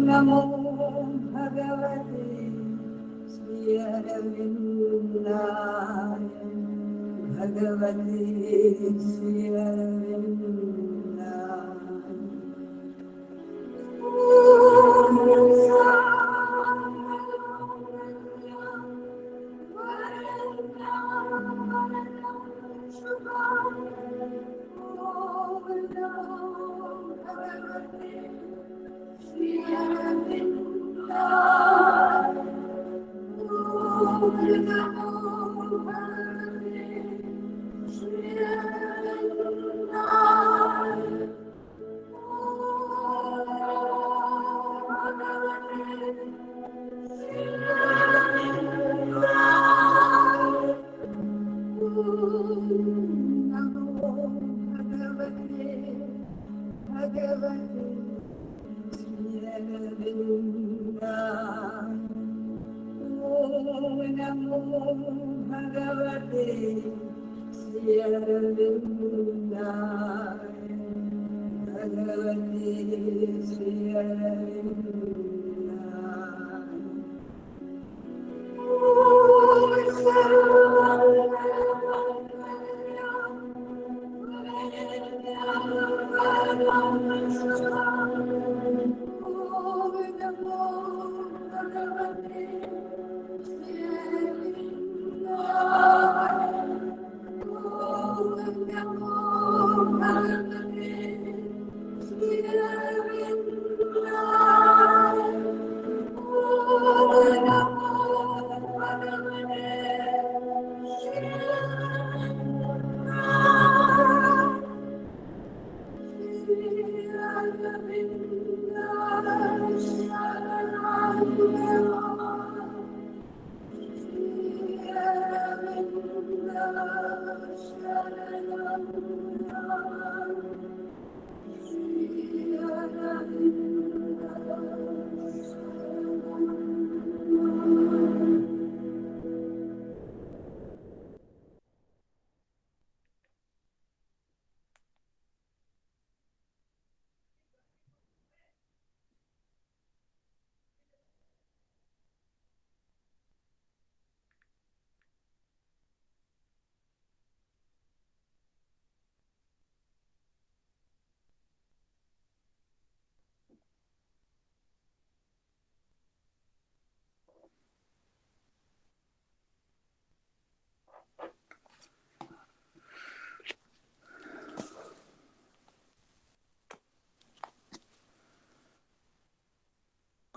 Namo Bhagavate Sri Aravindaya Bhagavate Sri Aravindaya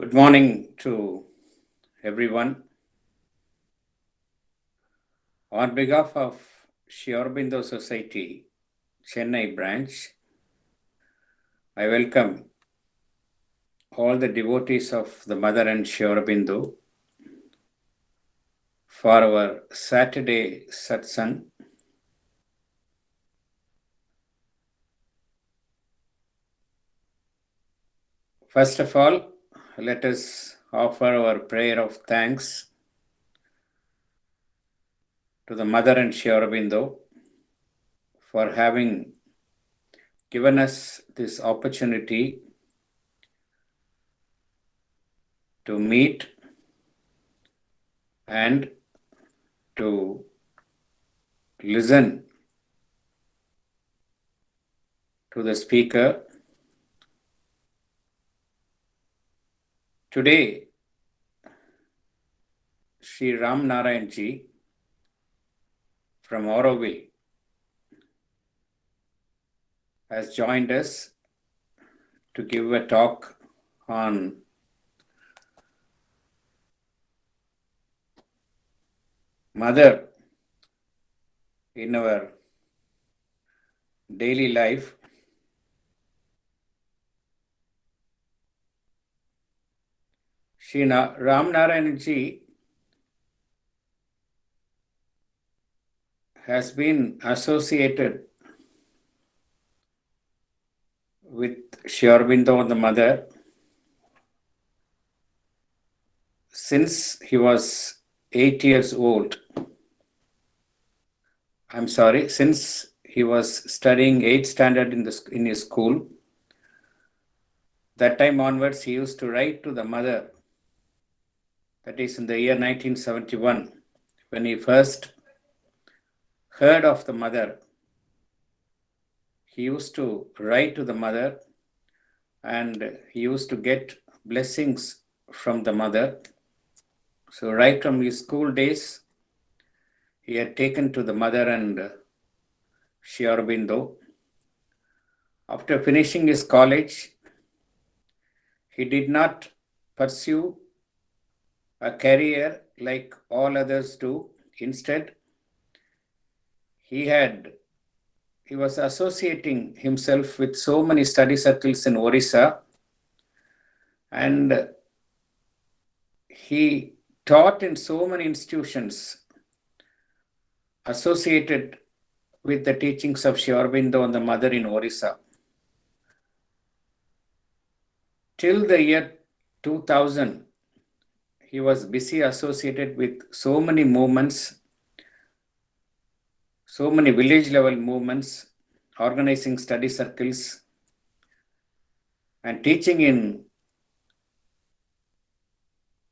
Good morning to everyone. On behalf of Sri Aurobindo Society, Chennai branch, I welcome all the devotees of the Mother and Sri Aurobindo for our Saturday satsang. First of all, let us offer our prayer of thanks to the Mother and Sri Aurobindo for having given us this opportunity to meet and to listen to the speaker. Today, Sri Ram Narayan ji from Auroville has joined us to give a talk on Mother in our daily life. Sri Ram Narayan ji has been associated with Sri Aurobindo and the mother since he was 8 years old. I'm sorry, since he was studying 8th standard in his school. That time onwards, he used to write to the mother. That is in the year 1971, when he first heard of the mother. He used to write to the mother and he used to get blessings from the mother. So right from his school days, he had taken to the mother and Sri Aurobindo. After finishing his college, he did not pursue a career like all others do. Instead, he was associating himself with so many study circles in Orissa, and he taught in so many institutions associated with the teachings of Sri Aurobindo and the mother in Orissa. Till the year 2000, he was busy associated with so many movements, so many village level movements, organizing study circles, and teaching in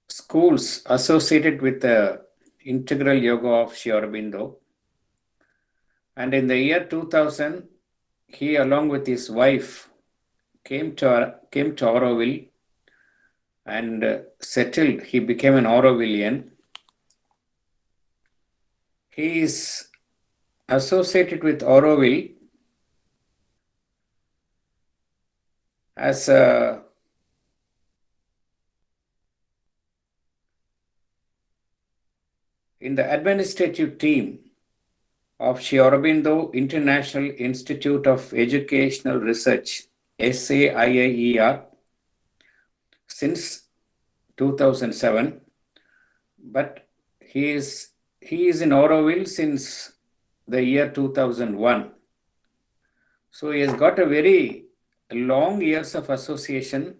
schools associated with the integral yoga of Sri Aurobindo. And in the year 2000, he, along with his wife, came to Auroville and settled. He became an Aurovillian. He is associated with Auroville as in the administrative team of Sri Aurobindo International Institute of Educational Research, SAIIER, since 2007, but he is in Auroville since the year 2001. So he has got a very long years of association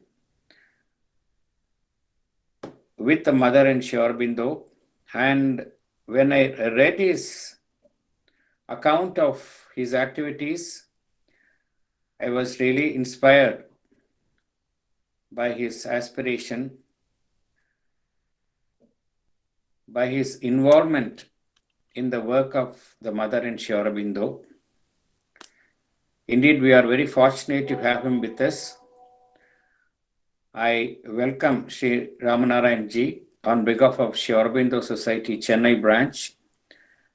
with the mother and Sri Aurobindo. And when I read his account of his activities, I was really inspired by his aspiration, by his involvement in the work of the mother and Sri Aurobindo. Indeed, we are very fortunate to have him with us. I welcome Sri Ramanarayan Ji on behalf of Sri Aurobindo Society Chennai branch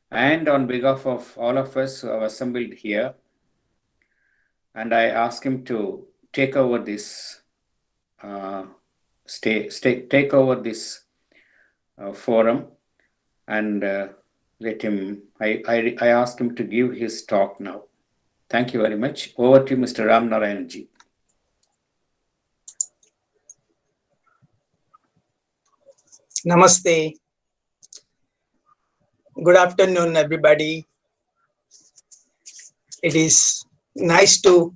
and on behalf of all of us who have assembled here. And I ask him to take over this take over this forum and let him. I ask him to give his talk now. Thank you very much. Over to Mr. Ramanarayan Ji. Namaste. Good afternoon, everybody. It is nice to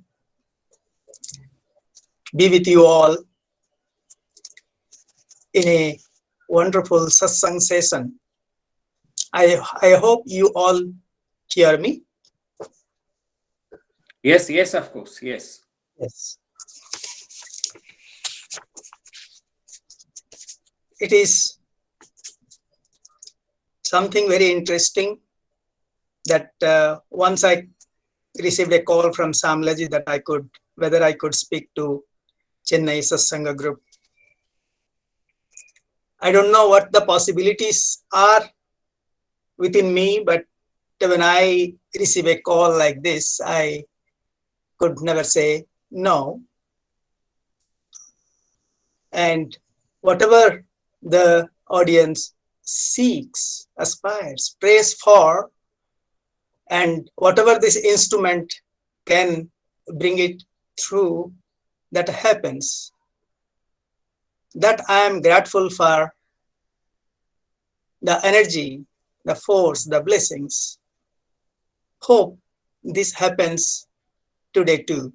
be with you all in a wonderful satsang session. I hope you all hear me. Yes, of course, yes. Yes. It is something very interesting that once I received a call from Samlaji that whether I could speak to Chennai Satsanga group. I don't know what the possibilities are within me, but when I receive a call like this, I could never say no. And whatever the audience seeks, aspires, prays for, and whatever this instrument can bring it through, that happens. That I am grateful for the energy, the force, the blessings. Hope this happens today too.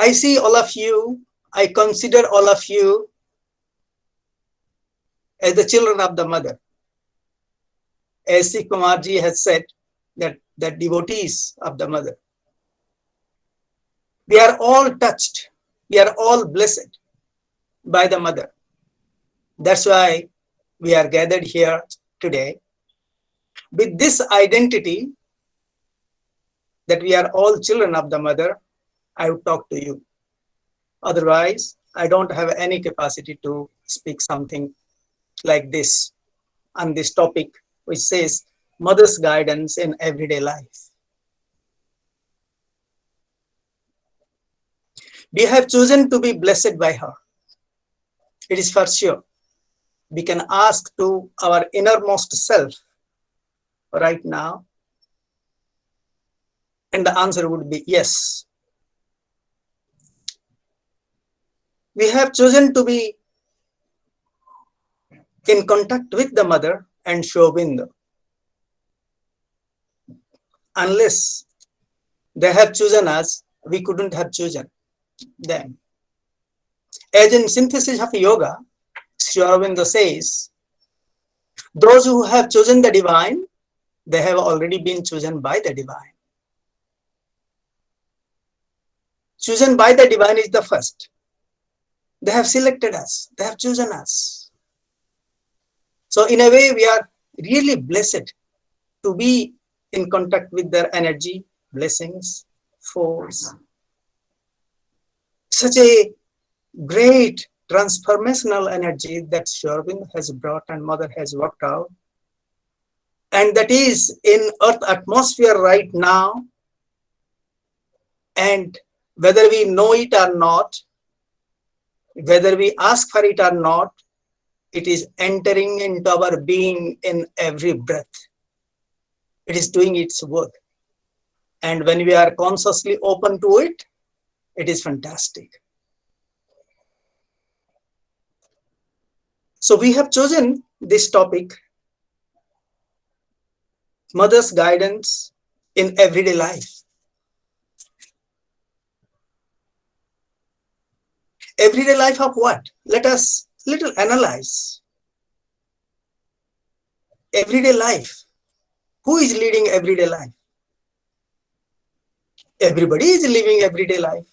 I see all of you, I consider all of you as the children of the mother. As C. Kumarji has said, that the devotees of the mother. We are all touched, we are all blessed by the mother. That's why we are gathered here today with this identity that we are all children of the mother. I would talk to you. Otherwise, I don't have any capacity to speak something like this on this topic, which says mother's guidance in everyday life. We have chosen to be blessed by her. It is for sure. We can ask to our innermost self right now, and the answer would be yes. We have chosen to be in contact with the mother and Sri Aurobindo. Unless they have chosen us, we couldn't have chosen them. As in Synthesis of Yoga, Sri Aurobindo says, those who have chosen the divine, they have already been chosen by the divine. Chosen by the divine is the first. They have selected us, they have chosen us. So in a way, we are really blessed to be in contact with their energy, blessings, force. Such a great transformational energy that Sri Aurobindo has brought and Mother has worked out. And that is in Earth atmosphere right now. And whether we know it or not, whether we ask for it or not, it is entering into our being in every breath. It is doing its work. And when we are consciously open to it, it is fantastic. So we have chosen this topic, mother's guidance in everyday life. Everyday life of what? Let us little analyze. Everyday life. Who is leading everyday life? Everybody is living everyday life.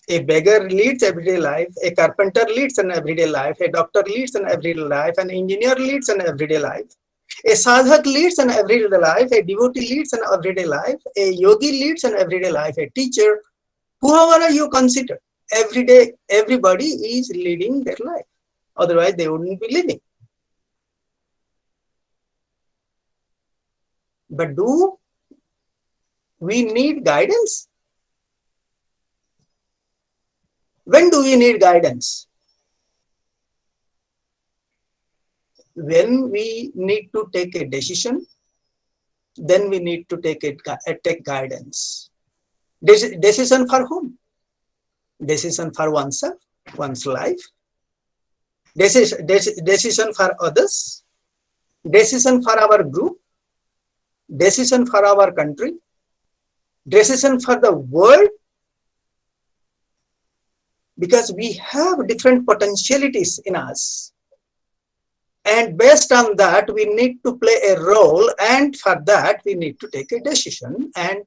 A beggar leads everyday life, a carpenter leads an everyday life, a doctor leads an everyday life, an engineer leads an everyday life, a sadhak leads an everyday life, a devotee leads an everyday life, a yogi leads an everyday life, a teacher, whoever you consider, every day, everybody is leading their life. Otherwise, they wouldn't be living. But do we need guidance? When do we need guidance? When we need to take a decision, then we need to take guidance. Decision for whom? Decision for oneself, one's life. Decision for others. Decision for our group. Decision for our country. Decision for the world. Because we have different potentialities in us. And based on that, we need to play a role. And for that, we need to take a decision. And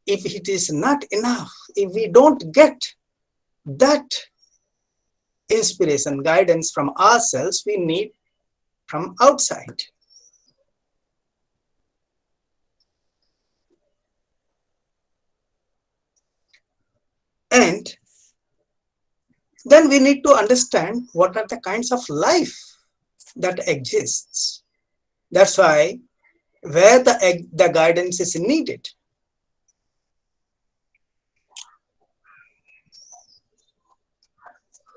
if it is not enough, if we don't get that inspiration, guidance from ourselves, we need from outside. And then we need to understand what are the kinds of life that exists. That's why where the guidance is needed.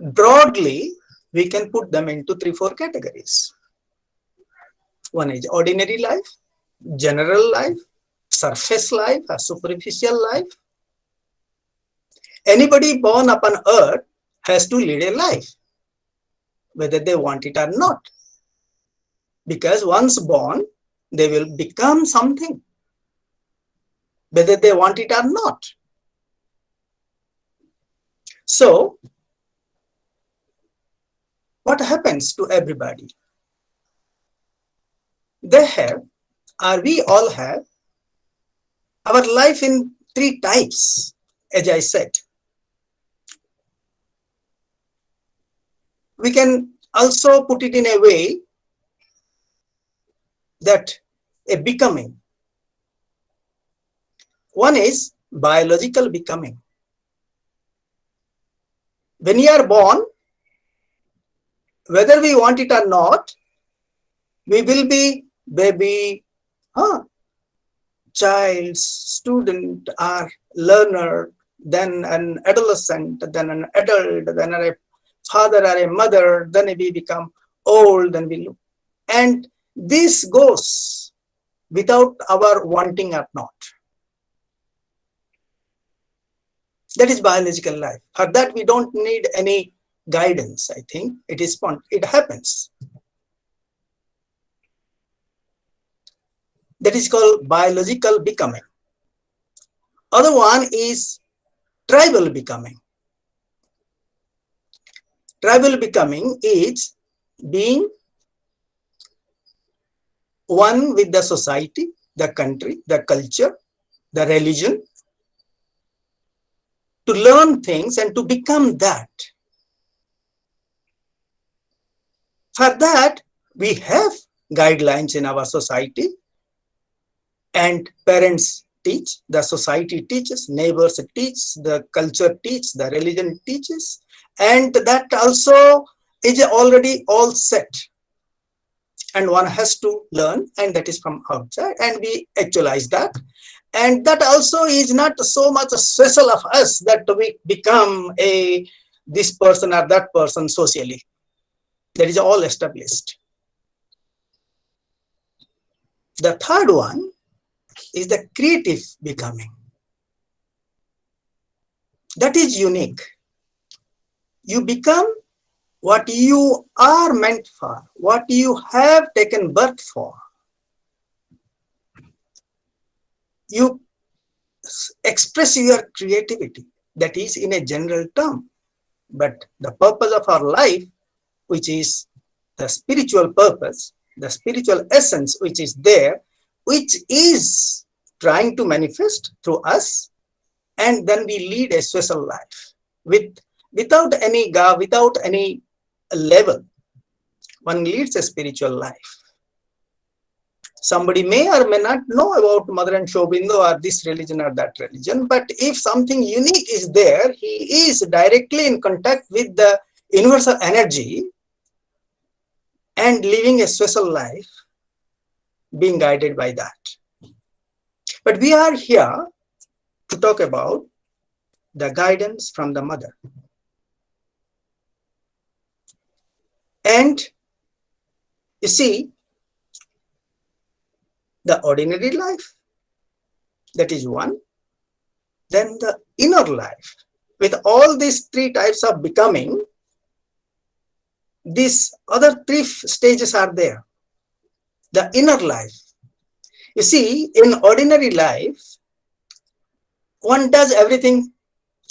Broadly, we can put them into 3-4 categories. One is ordinary life, general life, surface life, or superficial life. Anybody born upon earth has to lead a life, whether they want it or not. Because once born, they will become something. whether they want it or not. So, what happens to everybody? They have, or we all have, our life in three types, as I said. We can also put it in a way that a becoming. One is biological becoming. When you are born, whether we want it or not, we will be baby, child, student, or learner, then an adolescent, then an adult, then a father or a mother, then we become old, then we look. And this goes without our wanting or not. That is biological life. For that, we don't need any guidance, I think. It happens. That is called biological becoming. Other one is tribal becoming. Tribal becoming is being one with the society, the country, the culture, the religion, to learn things and to become that. For that, we have guidelines in our society, and parents teach, the society teaches, neighbors teach, the culture teach, the religion teaches, and that also is already all set. And one has to learn, and that is from outside, and we actualize that. And that also is not so much special of us that we become this person or that person socially. That is all established. The third one is the creative becoming. That is unique. You become what you are meant for, what you have taken birth for. You express your creativity. That is in a general term. But the purpose of our life, which is the spiritual purpose, the spiritual essence which is there, which is trying to manifest through us, and then we lead a special life without any level. One leads a spiritual life. Somebody may or may not know about Mother and Sri Aurobindo or this religion or that religion, but if something unique is there, he is directly in contact with the universal energy and living a special life, being guided by that. But we are here to talk about the guidance from the mother. And you see, the ordinary life, that is one. Then the inner life, with all these three types of becoming, these other three stages are there. The inner life. You see, in ordinary life, one does everything,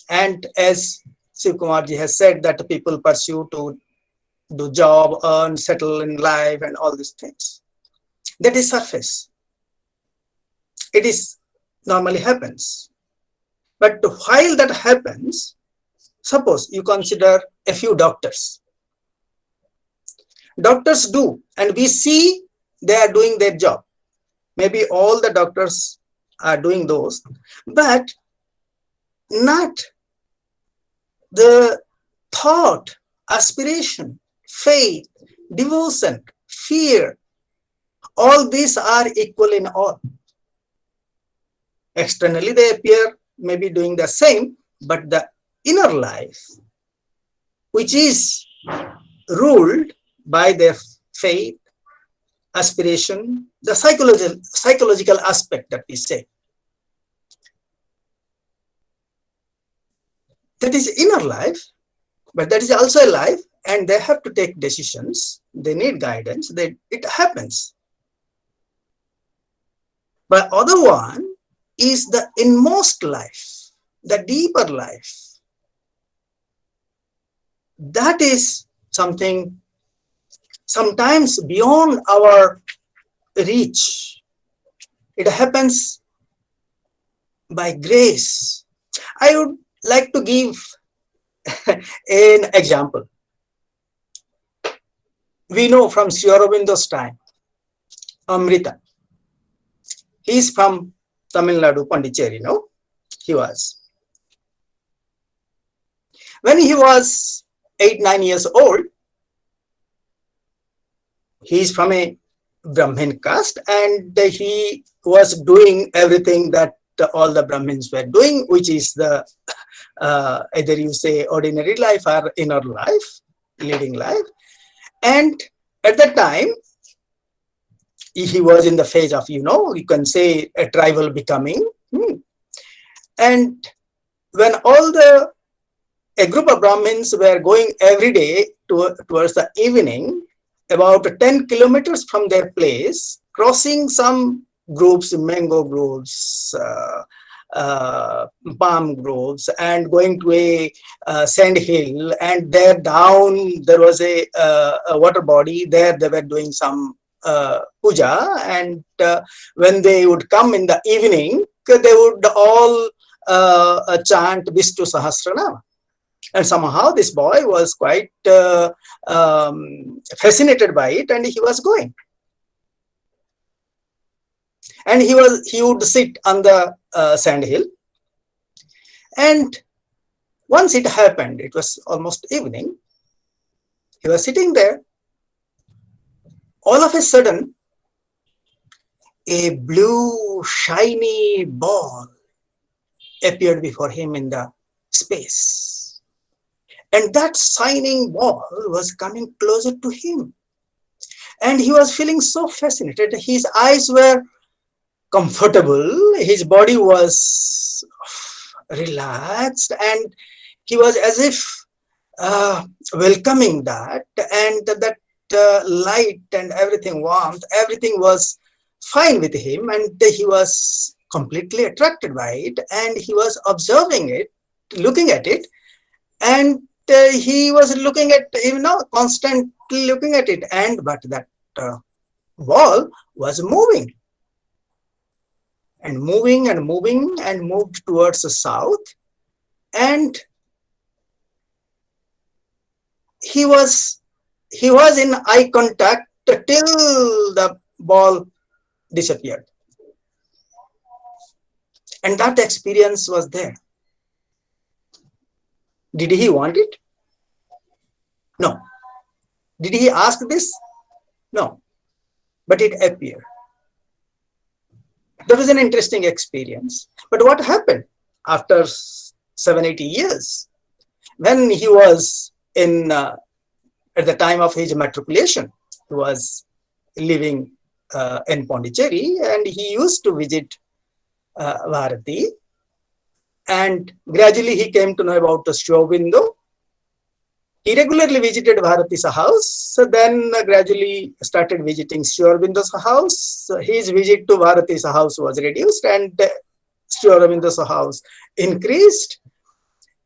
and as Shiv Kumar ji has said, that people pursue to do job, earn, settle in life, and all these things. That is surface. It is normally happens. But while that happens, suppose you consider a few doctors. Doctors do, and we see they are doing their job. Maybe all the doctors are doing those, but not the thought, aspiration, faith, devotion, fear. All these are equal in all. Externally, they appear maybe doing the same, but the inner life, which is ruled by their faith, aspiration, the psychological aspect that we say, that is inner life, but that is also a life, and they have to take decisions. They need guidance. It happens. But other one is the inmost life, the deeper life. That is something sometimes beyond our reach. It happens by grace. I would like to give an example. We know from Sri Aurobindo's time, Amrita. He is from Tamil Nadu, Pondicherry, no? He was. When he was 8-9 years old, he is from a Brahmin caste, and he was doing everything that all the Brahmins were doing, which is the either you say ordinary life or inner life, leading life. And at that time, he was in the phase of, you can say a tribal becoming. And when a group of Brahmins were going every day towards the evening, about 10 kilometers from their place, crossing some groves, mango groves, palm groves, and going to a sand hill, and there down there was a water body. There they were doing some puja, and when they would come in the evening, they would all chant Vishnu Sahasranama. And somehow this boy was quite fascinated by it, and he was going. And he would sit on the sand hill. And once it happened, it was almost evening. He was sitting there. All of a sudden, a blue shiny ball appeared before him in the space. And that shining ball was coming closer to him. And he was feeling so fascinated. His eyes were comfortable. His body was relaxed. And he was as if welcoming that. And that light and everything, warmth, everything was fine with him. And he was completely attracted by it. And he was observing it, looking at it. And he was looking at, constantly looking at it, but that ball was moving and moving and moving and moved towards the south, and he was in eye contact till the ball disappeared. And that experience was there. Did he want it? No. Did he ask this? No. But it appeared. That was an interesting experience. But what happened after 7-8 years, when he was at the time of his matriculation, he was living in Pondicherry, and he used to visit Bharati. And gradually he came to know about Sri Aurobindo. He regularly visited Bharati's house. So then gradually started visiting Sri Aurobindo's house. His visit to Bharati's house was reduced, and Sri Aurobindo's house increased.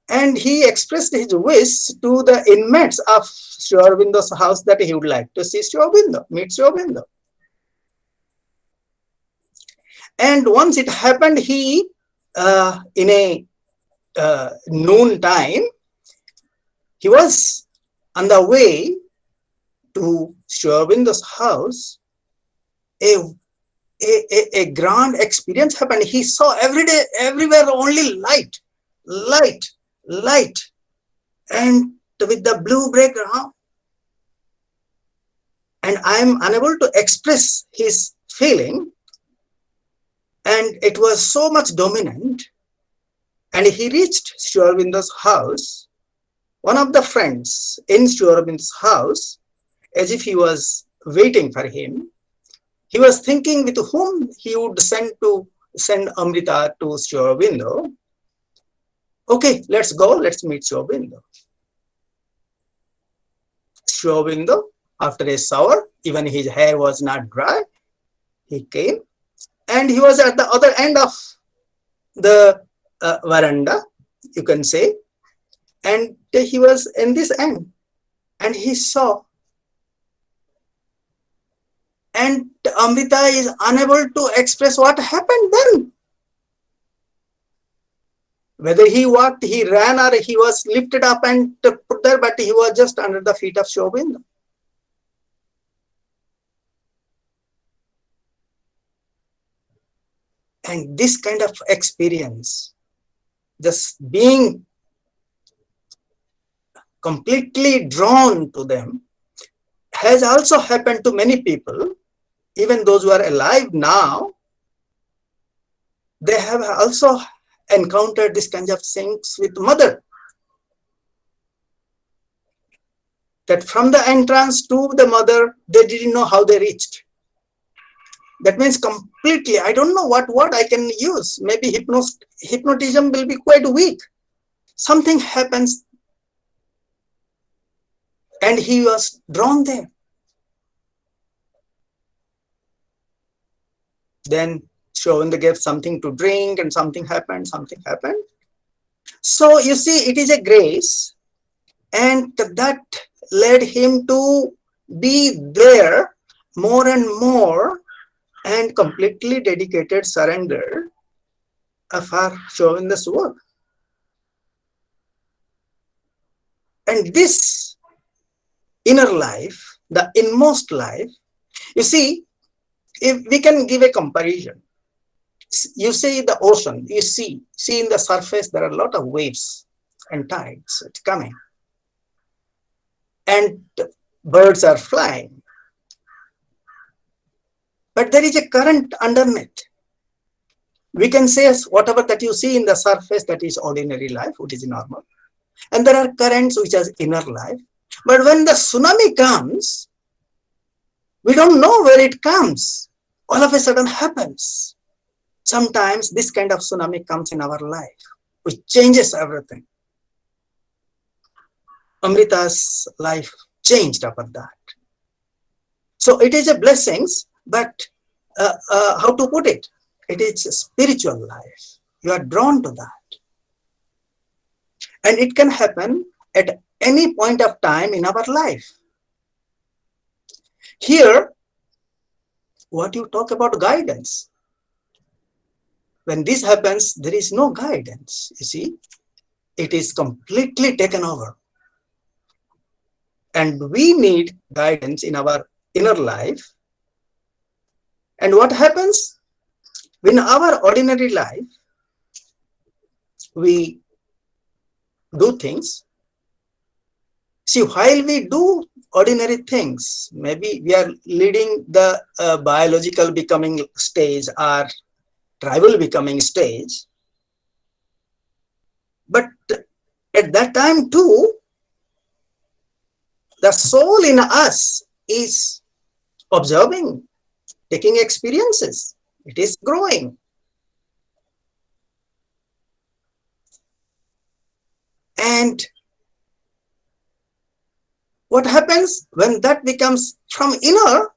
And he expressed his wish to the inmates of Sri Aurobindo's house that he would like to see Sri Aurobindo, meet Sri Aurobindo. And once it happened, he in a noon time, he was on the way to Sri Aurobindo's house. A grand experience happened. He saw everywhere only light, and with the blue background. And I am unable to express his feeling. And it was so much dominant. And he reached Sri Aurobindo's house. One of the friends in Sri Aurobindo's house, as if he was waiting for him, he was thinking with whom he would send Amrita to Sri Aurobindo. Okay, let's go, let's meet Sri Aurobindo. Sri Aurobindo, after a shower, even his hair was not dry, he came. And he was at the other end of the veranda, you can say, and he was in this end, and he saw, and Amrita is unable to express what happened then. Whether he walked, he ran, or he was lifted up and put there, but he was just under the feet of Sri Aurobindo. And this kind of experience, just being completely drawn to them, has also happened to many people. Even those who are alive now, they have also encountered this kind of things with mother. That from the entrance to the mother, they didn't know how they reached. That means completely, I don't know what word I can use. Maybe hypnotism will be quite weak. Something happens and he was drawn there. Then Sri Aurobindo gave something to drink and something happened. So you see, it is a grace, and that led him to be there more and more and completely dedicated surrender for Sri Aurobindo's work. And this inner life, the inmost life, you see, if we can give a comparison, you see the ocean, you see in the surface there are a lot of waves and tides coming, and birds are flying, but there is a current underneath. We can say whatever that you see in the surface, that is ordinary life, which is normal, and there are currents which is inner life. But when the tsunami comes, we don't know where it comes. All of a sudden happens. Sometimes this kind of tsunami comes in our life, which changes everything. Amrita's life changed after that. So it is a blessings, but how to put it? It is a spiritual life. You are drawn to that. And it can happen at any point of time in our life. Here, what you talk about guidance. When this happens, there is no guidance, you see. It is completely taken over. And we need guidance in our inner life. And what happens? In our ordinary life, we do things. See, while we do ordinary things, maybe we are leading the biological becoming stage or tribal becoming stage. But at that time too, the soul in us is observing, taking experiences. It is growing. And what happens when that becomes from inner,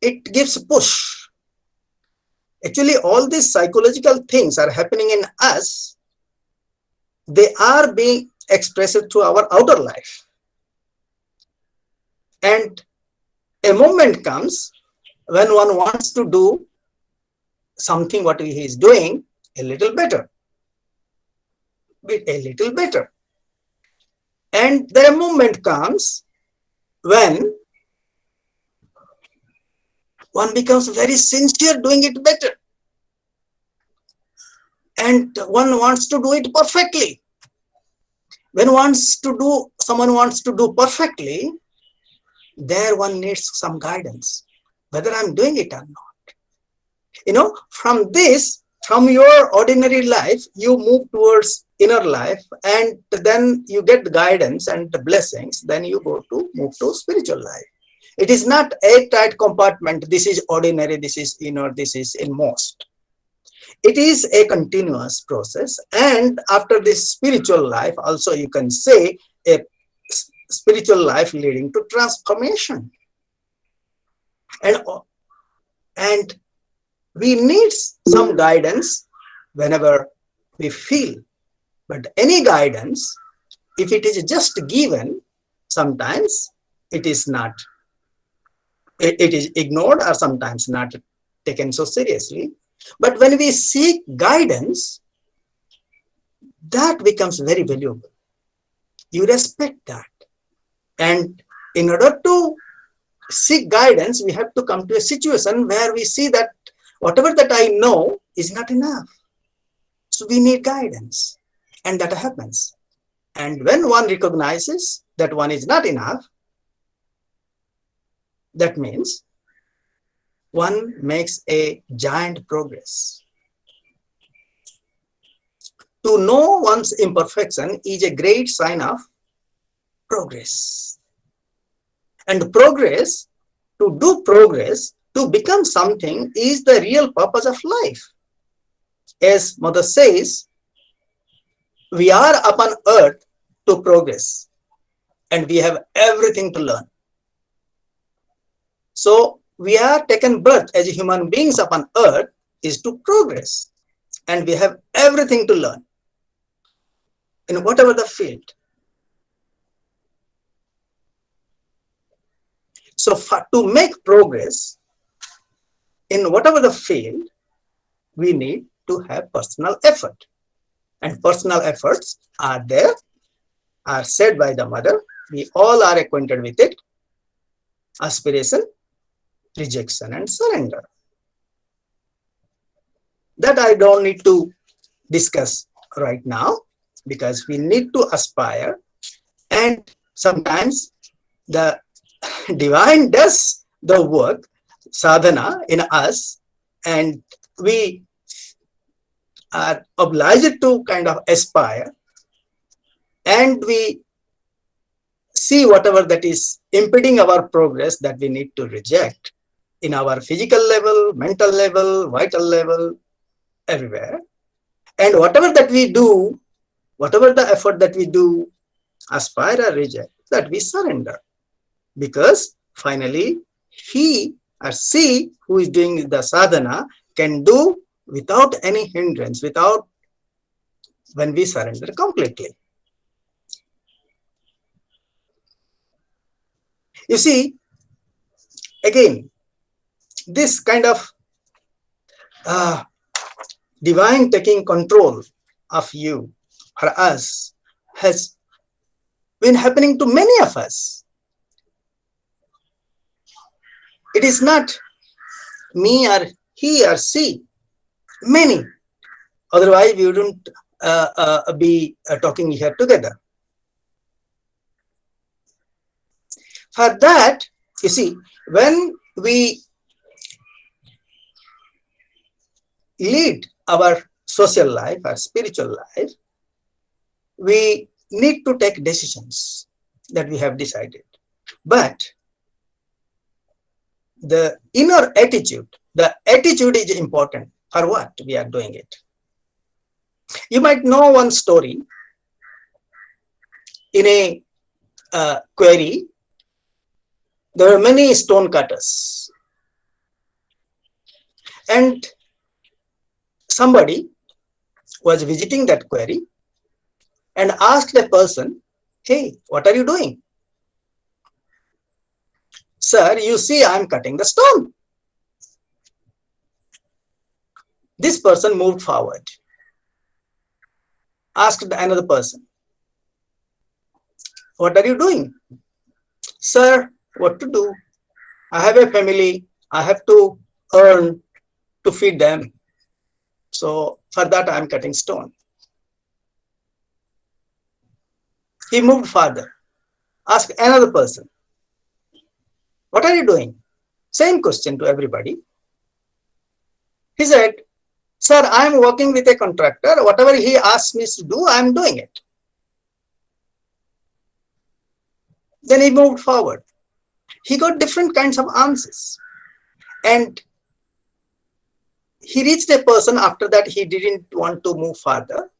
it gives a push. Actually, all these psychological things are happening in us. They are being expressed through our outer life. And a moment comes when one wants to do something what he is doing a little better. And the moment comes when one becomes very sincere doing it better. And one wants to do it perfectly. When someone wants to do perfectly, there one needs some guidance, whether I'm doing it or not. You know, from your ordinary life, you move towards inner life, and then you get guidance and the blessings, then you move to spiritual life. It is not a tight compartment. This is ordinary, this is inner, this is inmost. It is a continuous process. And after this spiritual life, also you can say a spiritual life leading to transformation. And we need some guidance whenever we feel. But any guidance, if it is just given, sometimes it is not, it is ignored or sometimes not taken so seriously. But when we seek guidance, that becomes very valuable. You respect that. And in order to seek guidance, we have to come to a situation where we see that whatever that I know is not enough. So we need guidance. And that happens. And when one recognizes that one is not enough, that means one makes a giant progress. To know one's imperfection is a great sign of progress. And progress, to do progress, to become something is the real purpose of life. As Mother says, we are upon earth to progress and we have everything to learn. So we are taken birth as human beings upon earth is to progress, and we have everything to learn in whatever the field. So to make progress in whatever the field, we need to have personal effort. And personal efforts are there, are said by the Mother. We all are acquainted with it. Aspiration, rejection, and surrender. That I don't need to discuss right now, because we need to aspire. And sometimes the divine does the work, sadhana, in us, and we are obliged to kind of aspire, and we see whatever that is impeding our progress that we need to reject in our physical level, mental level, vital level, everywhere. And whatever that we do, whatever the effort that we do, aspire or reject, that we surrender. Because finally, he or she who is doing the sadhana can do without any hindrance, without, when we surrender completely. You see, again, this kind of divine taking control of you or us has been happening to many of us. It is not me or he or she, many. Otherwise, we wouldn't be talking here together. For that, you see, when we lead our social life, our spiritual life, we need to take decisions that we have decided. But the inner attitude, the attitude is important for what we are doing it. You might know one story. In a quarry, there were many stone cutters. And somebody was visiting that quarry and asked the person, "Hey, what are you doing?" "Sir, you see, I'm cutting the stone." This person moved forward, asked another person, "What are you doing?" "Sir, what to do? I have a family. I have to earn to feed them. So for that, I'm cutting stone." He moved further, asked another person, "What are you doing?" Same question to everybody. He said, "Sir, I'm working with a contractor. Whatever he asks me to do, I'm doing it." Then he moved forward. He got different kinds of answers. And he reached a person after that he didn't want to move further.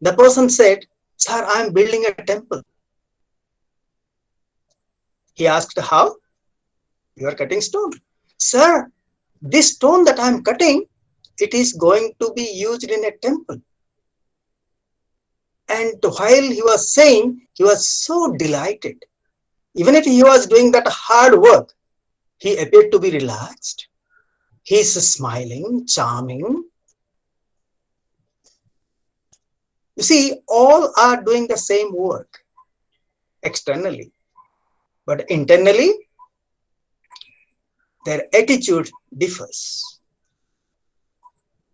The person said, "Sir, I'm building a temple." He asked, "How?" "You are cutting stone." "Sir, this stone that I'm cutting it is going to be used in a temple. And while he was saying, he was so delighted. Even if he was doing that hard work, he appeared to be relaxed. He is smiling, charming. You see, all are doing the same work externally, but internally, their attitude differs.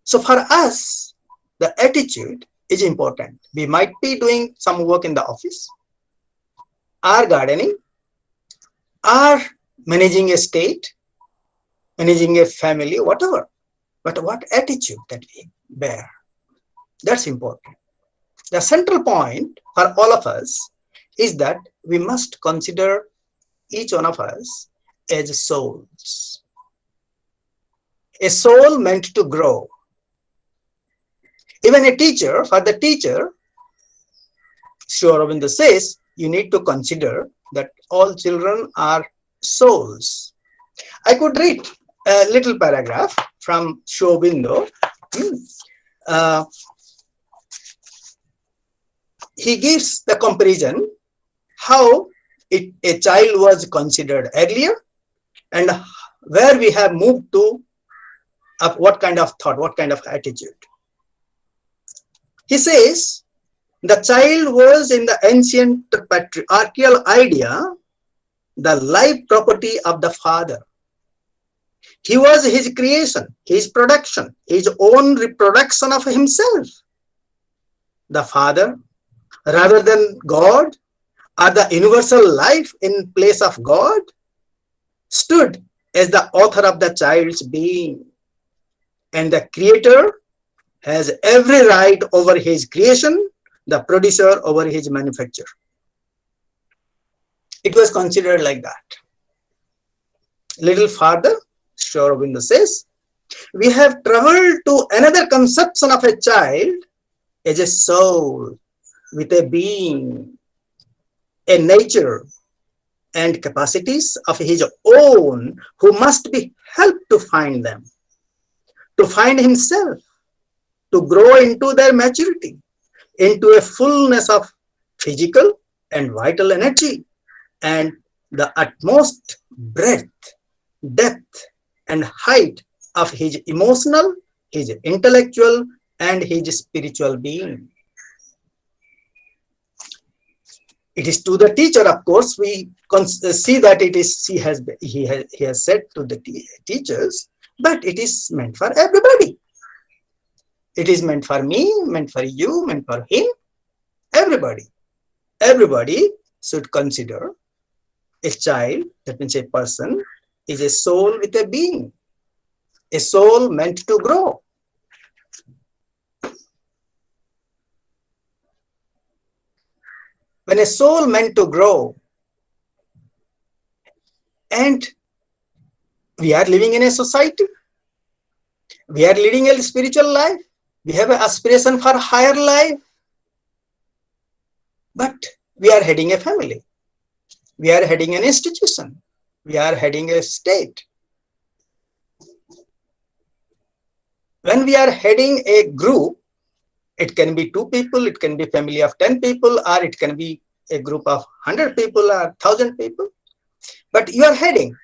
So for us, the attitude is important. We might be doing some work in the office, or gardening, or managing a state, managing a family, whatever. But what attitude that we bear, that's important. The central point for all of us is that we must consider each one of us as souls. A soul meant to grow. Even a teacher, for the teacher, Sri Aurobindo says, you need to consider that all children are souls. I could read a little paragraph from Sri Aurobindo. He gives the comparison how a child was considered earlier and where we have moved to, what kind of thought, what kind of attitude. He says, the child was in the ancient patriarchal idea, the life property of the father. He was his creation, his production, his own reproduction of himself. The father, rather than God, or the universal life in place of God, stood as the author of the child's being. And the creator has every right over his creation, the producer over his manufacture. It was considered like that. Little farther, Sri Aurobindo says, we have traveled to another conception of a child as a soul with a being, a nature and capacities of his own, who must be helped to find them, to find himself, to grow into their maturity, into a fullness of physical and vital energy, and the utmost breadth, depth, and height of his emotional, his intellectual, and his spiritual being. It is to the teacher, of course, we see that it is he has said to the teachers, but it is meant for everybody. It is meant for me, meant for you, meant for him, everybody. Everybody should consider a child, that means a person, is a soul with a being, a soul meant to grow. When a soul meant to grow, and we are living in a society, we are leading a spiritual life, we have an aspiration for higher life, but we are heading a family, we are heading an institution, we are heading a state. When we are heading a group, it can be 2 people, it can be a family of 10 people, or it can be a group of 100 people or 1,000 people. But you are heading.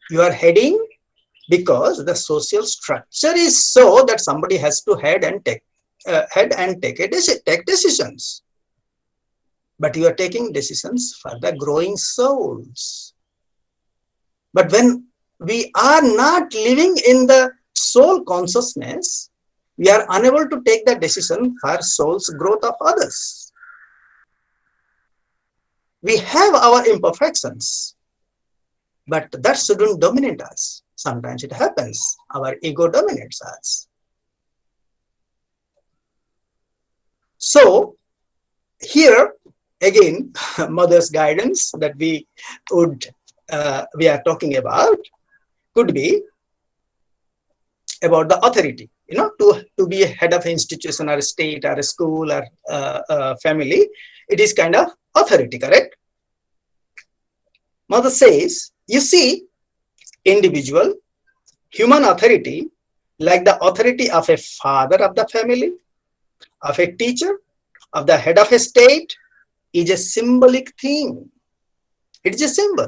You are heading because the social structure is so that somebody has to head and take decisions. But you are taking decisions for the growing souls. But when we are not living in the soul consciousness, we are unable to take the decision for soul's growth of others. We have our imperfections, but that shouldn't dominate us. Sometimes it happens. Our ego dominates us. So here again, mother's guidance that we are talking about could be about the authority. To be a head of an institution or a state or a school or a family, it is kind of authority, correct? Mother says, you see, individual, human authority like the authority of a father of the family, of a teacher, of the head of a state, is a symbolic thing. It is a symbol.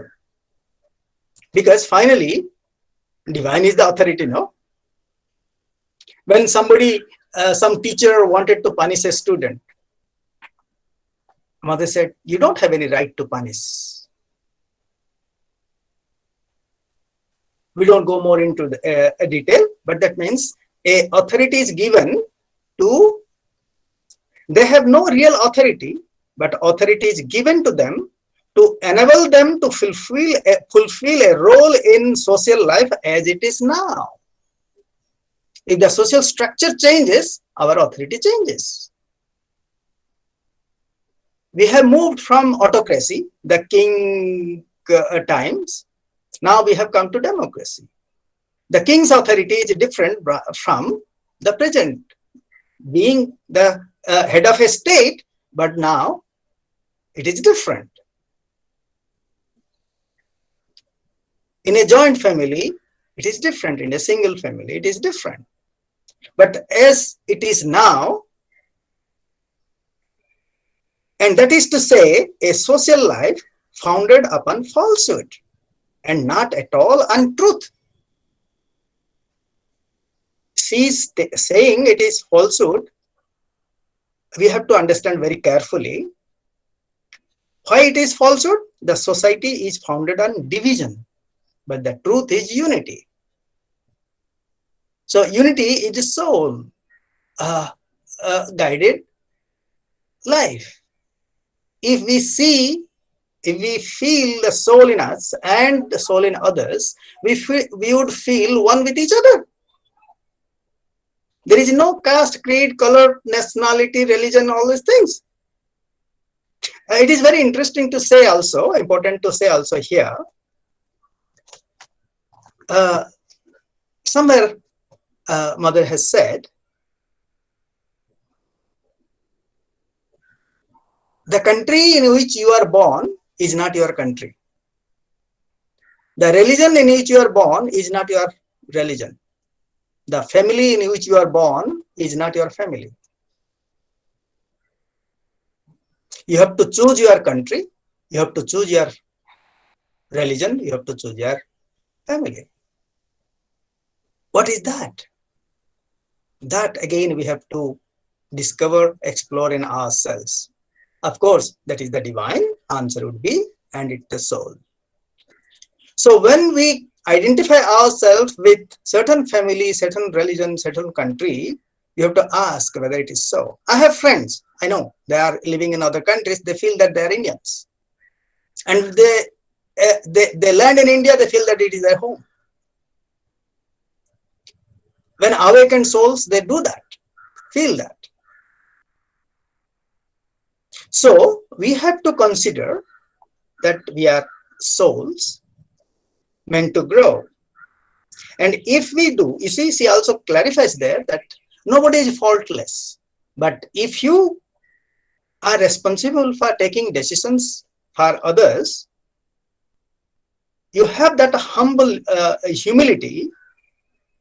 Because finally, divine is the authority, no? When somebody, some teacher wanted to punish a student, mother said, you don't have any right to punish. We don't go more into the detail, but that means a authority is given to, they have no real authority, but authority is given to them to enable them to fulfill a role in social life as it is now. If the social structure changes, our authority changes. We have moved from autocracy, the king times. Now we have come to democracy. The king's authority is different from the present, being the head of a state, but now it is different. In a joint family, it is different. In a single family, it is different. But as it is now, and that is to say, a social life founded upon falsehood and not at all untruth. She's saying it is falsehood. We have to understand very carefully why it is falsehood. The society is founded on division, but the truth is unity. So unity is a soul guided life. If we feel the soul in us and the soul in others, we would feel one with each other. There is no caste, creed, color, nationality, religion, all these things. It is very interesting to say also, important to say also here. Somewhere mother has said, the country in which you are born is not your country. The religion in which you are born is not your religion. The family in which you are born is not your family. You have to choose your country, you have to choose your religion, you have to choose your family. What is that? That again we have to discover, explore in ourselves. Of course, that is the divine answer would be, and it's the soul. So when we identify ourselves with certain family, certain religion, certain country, you have to ask whether it is so. I have friends, I know, they are living in other countries, they feel that they are Indians. And they land in India, they feel that it is their home. When awakened souls, they do that, feel that. So we have to consider that we are souls meant to grow. And if we do, you see, she also clarifies there that nobody is faultless. But if you are responsible for taking decisions for others, you have that humble humility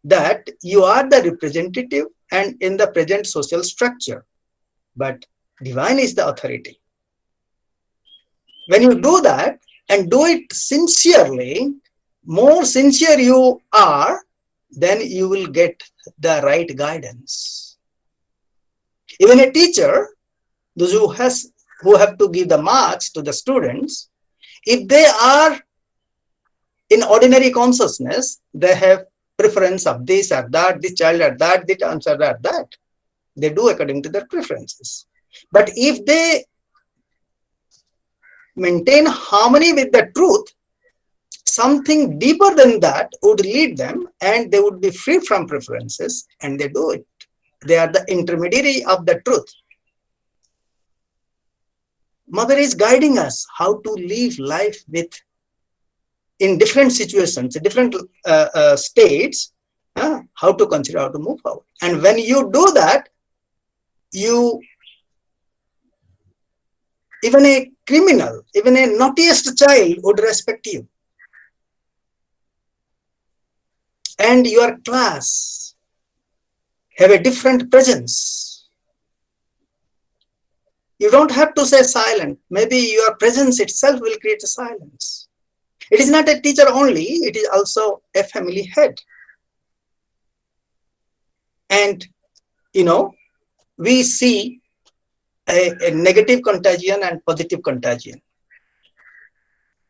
that you are the representative and in the present social structure. But divine is the authority. When you do that and do it sincerely, more sincere you are, then you will get the right guidance. Even a teacher, those who have to give the marks to the students, if they are in ordinary consciousness, they have preference of this or that, this child or that, this answer or that. They do according to their preferences. But if they maintain harmony with the truth, something deeper than that would lead them and they would be free from preferences, and they do it. They are the intermediary of the truth. Mother is guiding us how to live life with, in different situations, different states, how to consider, how to move forward. And when you do that, even a criminal, even a naughtiest child would respect you. And your class, have a different presence. You don't have to say silent. Maybe your presence itself will create a silence. It is not a teacher only, it is also a family head. And, we see a negative contagion and positive contagion.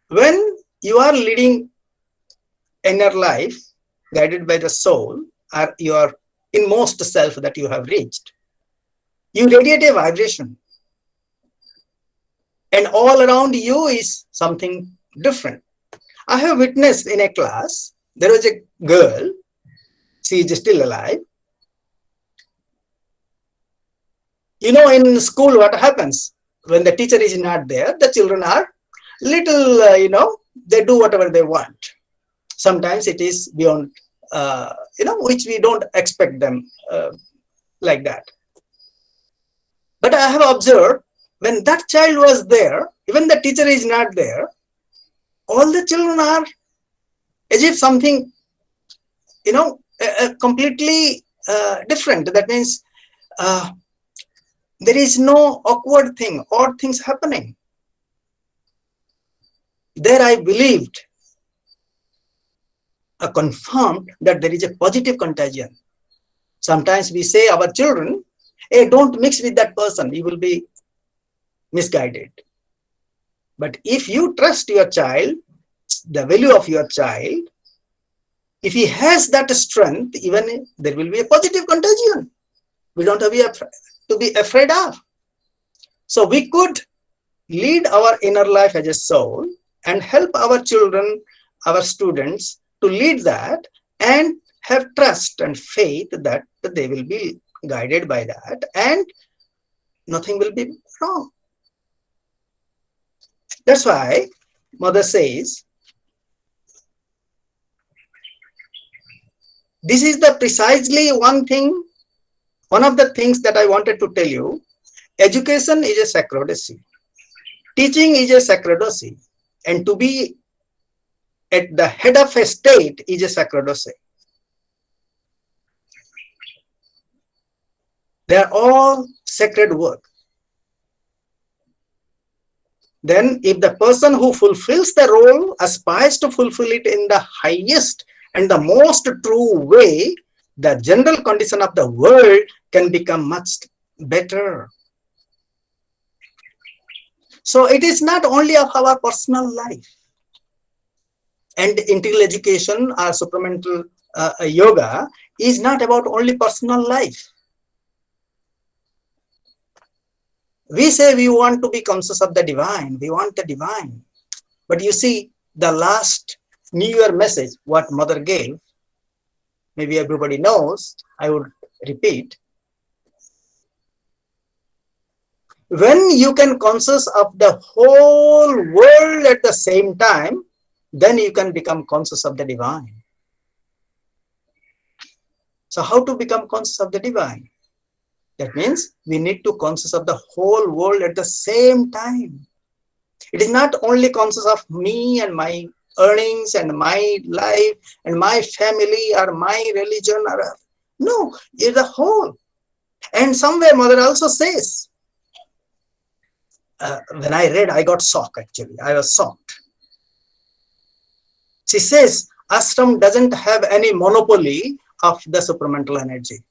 When you are leading inner life, guided by the soul, or your inmost self that you have reached, you radiate a vibration. And all around you is something different. I have witnessed in a class, there was a girl, she is still alive. In school, what happens? When the teacher is not there, the children are little, they do whatever they want. Sometimes it is beyond, which we don't expect them like that. But I have observed, when that child was there, even the teacher is not there, all the children are as if something, completely different. That means there is no awkward thing, odd things happening. There I believed, confirmed that there is a positive contagion. Sometimes we say our children, hey, don't mix with that person, you will be misguided. But if you trust your child, the value of your child, if he has that strength, even there will be a positive contagion. We don't have to be afraid of. So we could lead our inner life as a soul and help our children, our students to lead that and have trust and faith that they will be guided by that and nothing will be wrong. That's why Mother says, this is the precisely one of the things that I wanted to tell you. Education is a sacerdotcy. Teaching is a sacerdotcy. And to be at the head of a state is a sacerdotcy. They are all sacred work. Then if the person who fulfills the role aspires to fulfill it in the highest and the most true way, the general condition of the world can become much better. So it is not only of our personal life. And integral education or supramental yoga is not about only personal life. We say we want to be conscious of the divine. We want the divine. But you see, the last New Year message, what Mother gave, maybe everybody knows, I would repeat. When you can conscious of the whole world at the same time, then you can become conscious of the divine. So how to become conscious of the divine? That means we need to conscious of the whole world at the same time. It is not only conscious of me and my earnings and my life and my family or my religion. No, it's the whole. And somewhere Mother also says, when I read, I got shocked actually. I was shocked. She says, ashram doesn't have any monopoly of the supramental energy.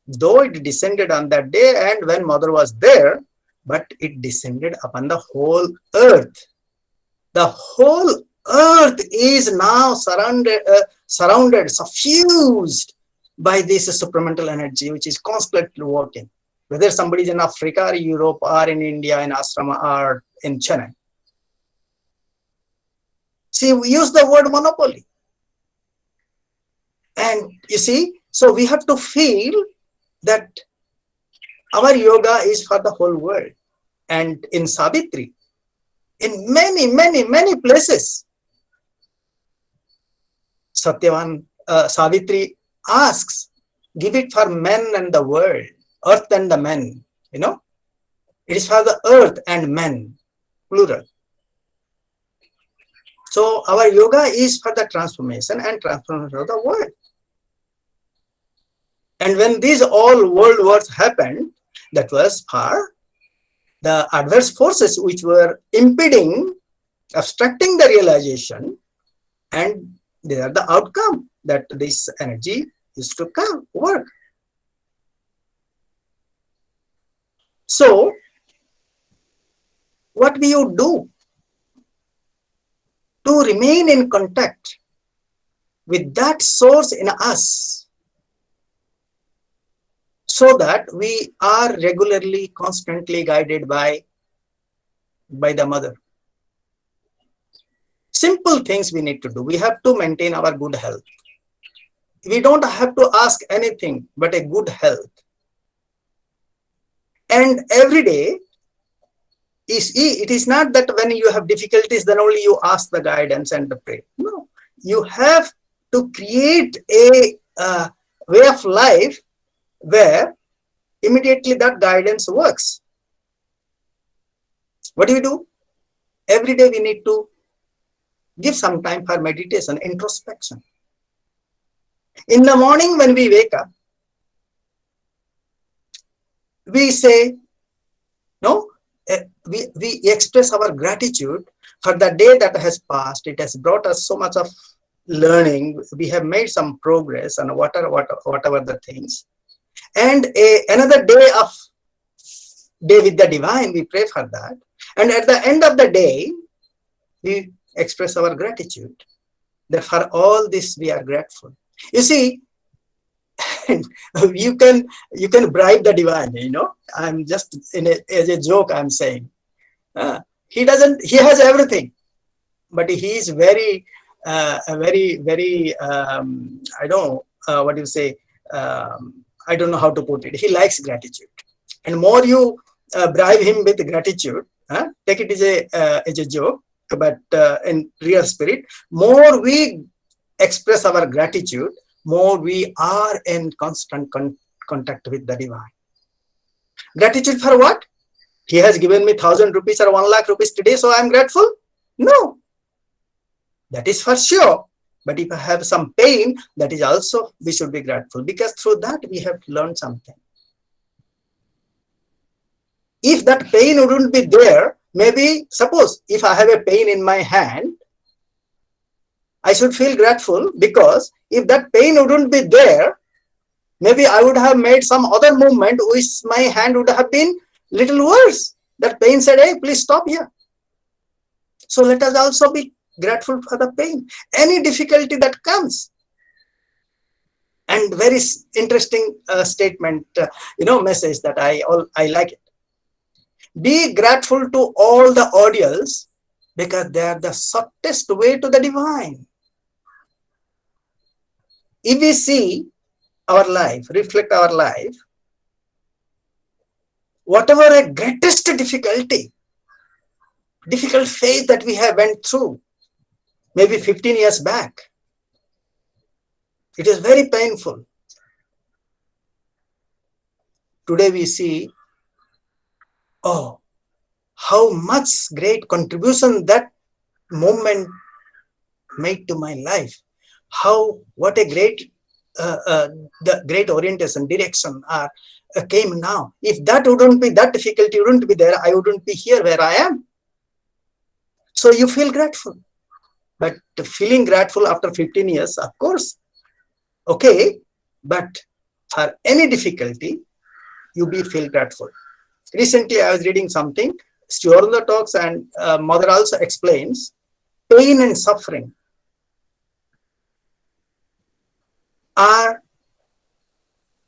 Though it descended on that day and when Mother was there, but it descended upon the whole earth. The whole earth is now surrounded, suffused by this supramental energy, which is constantly working. Whether somebody is in Africa or Europe or in India, in Ashrama or in Chennai. See, we use the word monopoly. And you see, so we have to feel that our yoga is for the whole world. And in Savitri, in many places, Savitri asks, give it for men and the world, earth and the men, It is for the earth and men, plural. So our yoga is for the transformation and transformation of the world. And when these all world wars happened, that was for the adverse forces which were impeding, obstructing the realization, and they are the outcome that this energy is to come work. So what do you do to remain in contact with that source in us, so that we are regularly, constantly guided by the mother? Simple things we need to do. We have to maintain our good health. We don't have to ask anything but a good health. And every day, it is not that when you have difficulties, then only you ask the guidance and the pray. No, you have to create a way of life where immediately that guidance works. What do? Every day we need to give some time for meditation, introspection. In the morning when we wake up, we say, no, we express our gratitude for the day that has passed. It has brought us so much of learning. We have made some progress on whatever the things. And another day with the divine, we pray for that. And at the end of the day, we express our gratitude that for all this we are grateful. You see, you can bribe the divine, you know. I'm just as a joke I'm saying. He has everything, but he is very I don't know what you say. I don't know how to put it. He likes gratitude, and more you bribe him with gratitude, take it as a joke, but in real spirit, more we express our gratitude, more we are in constant contact with the divine. Gratitude for what? He has given me 1,000 rupees or 1 lakh rupees today, so I am grateful? No. That is for sure. But if I have some pain, that is also, we should be grateful, because through that we have learned something. If that pain wouldn't be there, maybe, suppose if I have a pain in my hand, I should feel grateful, because if that pain wouldn't be there, maybe I would have made some other movement which my hand would have been little worse. That pain said, hey, please stop here. So let us also be grateful for the pain, any difficulty that comes. And very interesting statement, message that I like it. Be grateful to all the ordeals, because they are the shortest way to the divine. If we see our life, reflect our life, whatever a greatest difficult phase that we have went through, maybe 15 years back, it is very painful. Today we see, oh, how much great contribution that moment made to my life. What a great, the great orientation, direction came now. If that wouldn't be, that difficulty wouldn't be there, I wouldn't be here where I am. So you feel grateful. But feeling grateful after 15 years, of course, okay, but for any difficulty, you feel grateful. Recently, I was reading something, Sri Aurobindo talks, and Mother also explains, pain and suffering are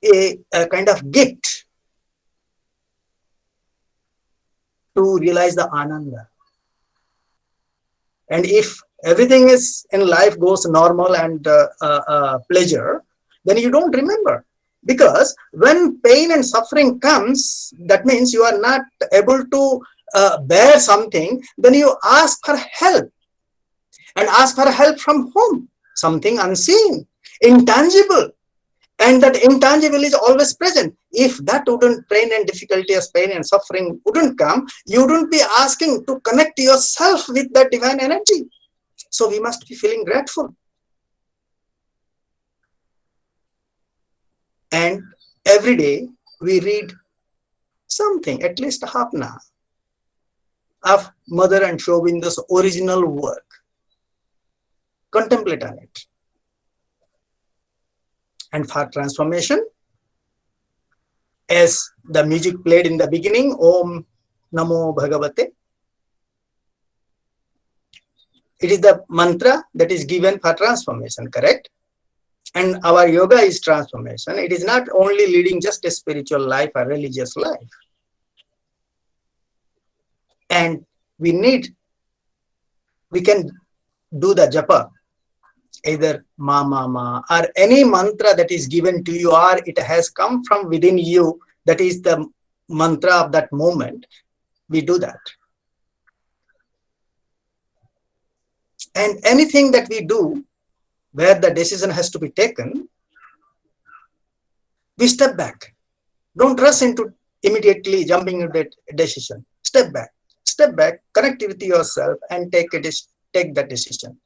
a kind of gift to realize the Ananda. And if everything is in life goes normal and pleasure, then you don't remember. Because when pain and suffering comes, that means you are not able to bear something, then you ask for help. And ask for help from whom? Something unseen, intangible. And that intangible is always present. If that wouldn't, pain and difficulty as pain and suffering wouldn't come, you wouldn't be asking to connect yourself with that divine energy. So we must be feeling grateful. And every day we read something, at least half an hour, of Mother and Sri Aurobindo's original work. Contemplate on it. And for transformation, as the music played in the beginning, Om Namo Bhagavate, it is the mantra that is given for transformation, correct? And our yoga is transformation. It is not only leading just a spiritual life or religious life. And we can do the japa, either ma ma ma or any mantra that is given to you, or it has come from within you, that is the mantra of that moment. We do that. And anything that we do where the decision has to be taken, we step back. Don't rush into immediately jumping into that decision. Step back, connect with yourself and take that decision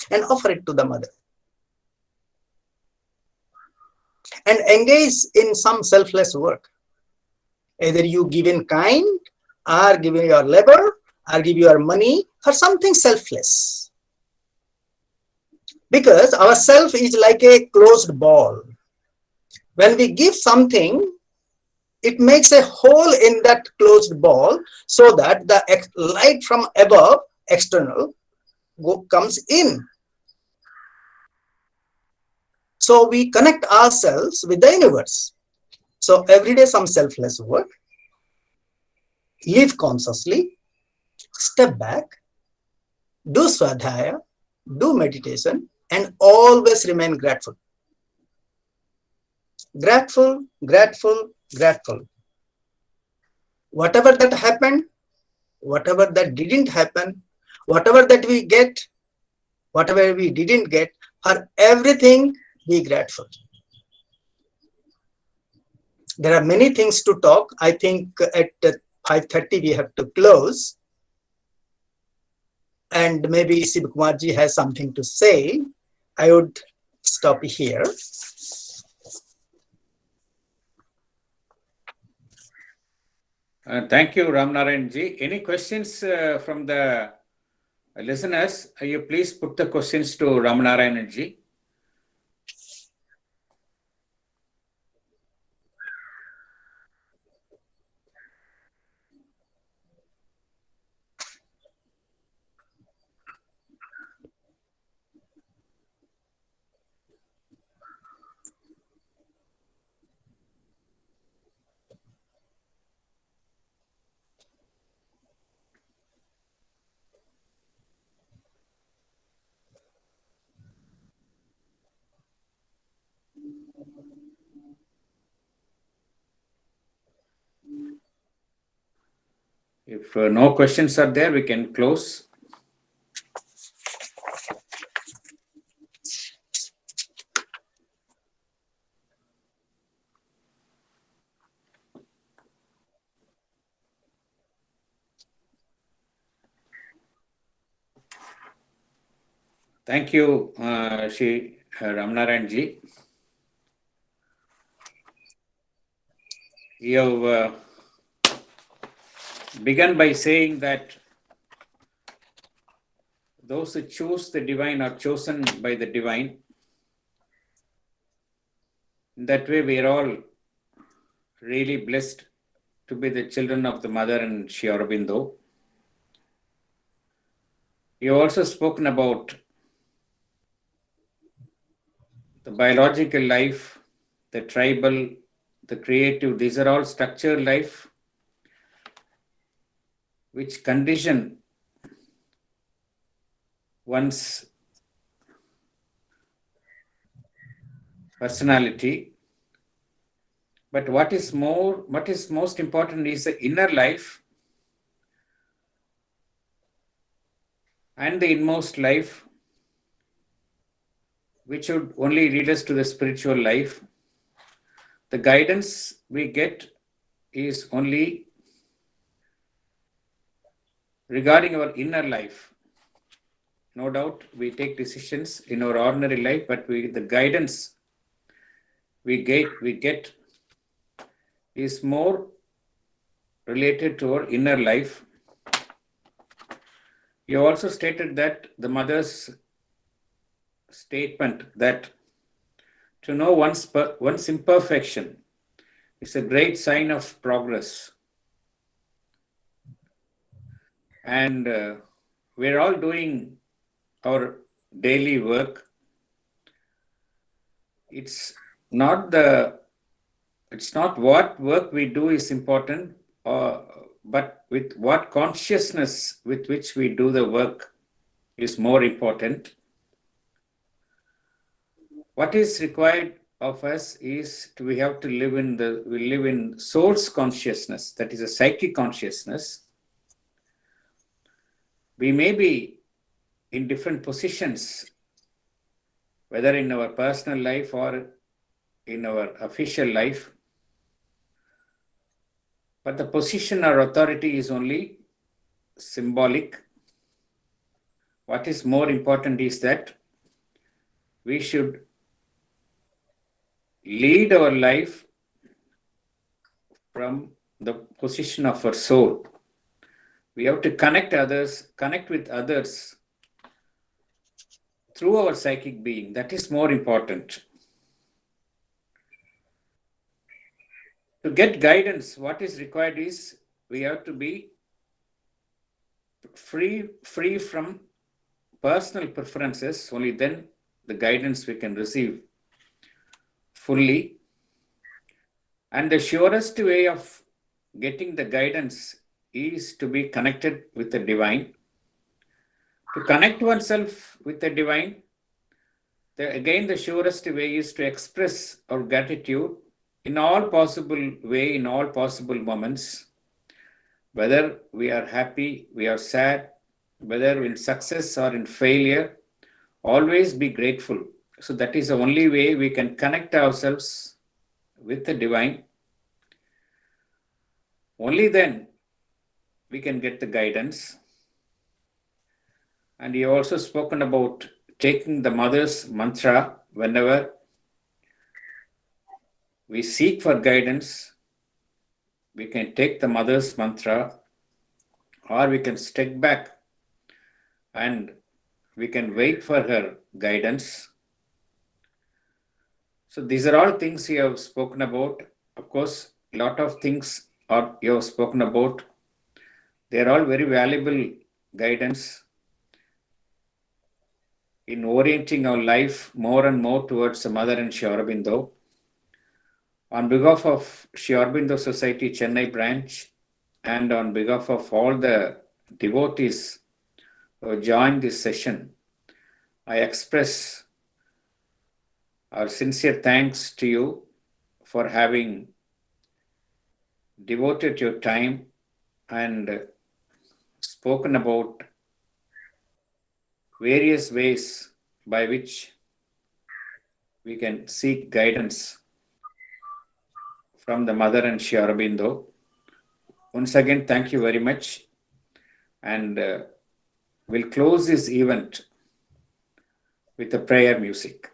and offer it to the mother. And engage in some selfless work. Either you give in kind, or give your labor, or give your money for something selfless. Because our self is like a closed ball. When we give something, it makes a hole in that closed ball so that the light from above, external, comes in. So we connect ourselves with the universe. So every day some selfless work, live consciously, step back, do swadhyaya, do meditation, and always remain grateful. Grateful, grateful, grateful. Whatever that happened, whatever that didn't happen, whatever that we get, whatever we didn't get, for everything, be grateful. There are many things to talk. I think at 5:30 we have to close. And maybe Shiv Kumarji has something to say. I would stop here. Thank you, Ramnarayan ji. Any questions from the listeners? You please put the questions to Ramnarayan ji. If no questions are there, we can close. Thank you, Shri Ramnarayan ji. You have begun by saying that those who choose the divine are chosen by the divine. In that way, we are all really blessed to be the children of the Mother and Sri Aurobindo. You have also spoken about the biological life, the tribal, the creative. These are all structured life which condition one's personality. But what is most important is the inner life and the inmost life, which should only lead us to the spiritual life. The guidance we get is only regarding our inner life. No doubt we take decisions in our ordinary life, but the guidance we get is more related to our inner life. You also stated that the mother's statement that to know one's imperfection is a great sign of progress. And we're all doing our daily work. It's not what work we do is important, but with what consciousness with which we do the work is more important. What is required of us is we have to live in soul's consciousness, that is a psychic consciousness. We may be in different positions, whether in our personal life or in our official life, but the position or authority is only symbolic. What is more important is that we should lead our life from the position of our soul. We have to connect with others through our psychic being. That is more important. To get guidance, what is required is we have to be free from personal preferences. Only then the guidance we can receive fully. And the surest way of getting the guidance is to be connected with the divine. To connect oneself with the divine, the surest way is to express our gratitude in all possible way, in all possible moments. Whether we are happy, we are sad, whether in success or in failure, always be grateful. So that is the only way we can connect ourselves with the divine. Only then we can get the guidance. And you also spoken about taking the mother's mantra whenever we seek for guidance. We can take the mother's mantra, or we can step back and we can wait for her guidance. So these are all things you have spoken about. Of course, a lot of things you have spoken about. They are all very valuable guidance in orienting our life more and more towards the Mother and Sri Aurobindo. On behalf of Sri Aurobindo Society Chennai branch and on behalf of all the devotees who joined this session, I express our sincere thanks to you for having devoted your time and spoken about various ways by which we can seek guidance from the Mother and Sri Aurobindo. Once again, thank you very much. And we'll close this event with a prayer music.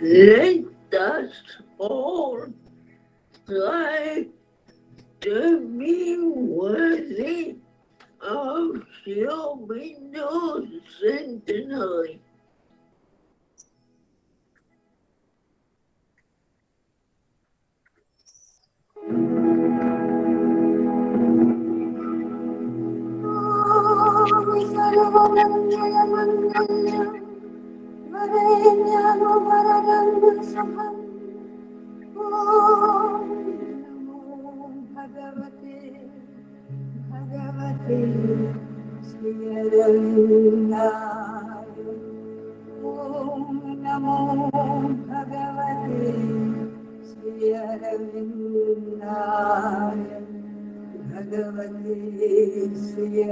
Let us all strive to be worthy of Sri Aurobindo's centenary. Bhagavate Sri